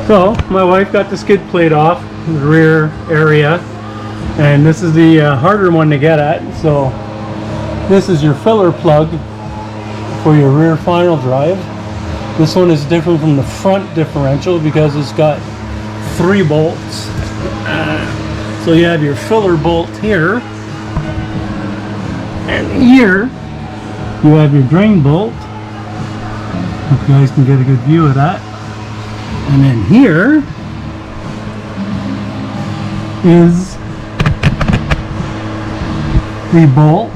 So my wife got the skid plate off the rear area, and this is the harder one to get at. So this is your filler plug for your rear final drive. This one is different from the front differential because it's got 3 bolts. So you have your filler bolt here, and here you have your drain bolt. Hope you guys can get a good view of that. And then here is the bolt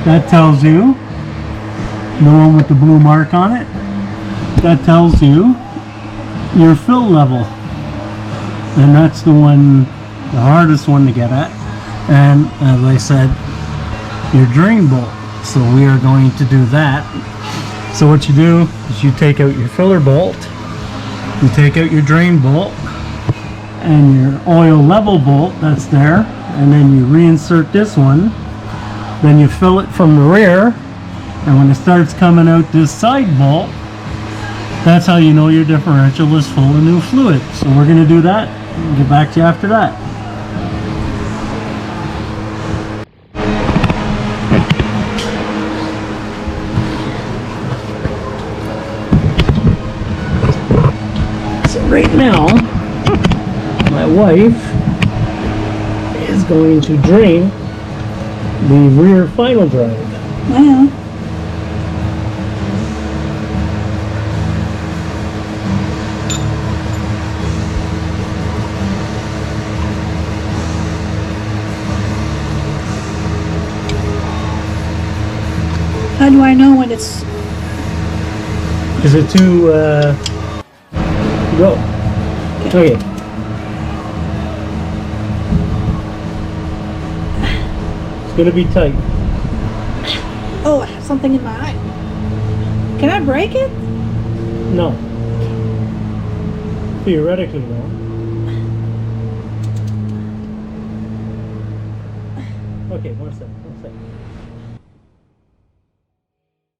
that tells you, the one with the blue mark on it, that tells you your fill level. And that's the one, the hardest one to get at. And as I said, your drain bolt. So we are going to do that. So what you do is you take out your filler bolt, you take out your drain bolt and your oil level bolt that's there, and then you reinsert this one. Then you fill it from the rear, and when it starts coming out this side bolt, that's how you know your differential is full of new fluid. So we're going to do that and get back to you after that. So right now, my wife is going to drain the rear final drive. Well, how do I know when it's... Is it too, go? Okay. It's gonna be tight. Oh, I have something in my eye. Can I break it? No. Theoretically, no. Okay, one sec.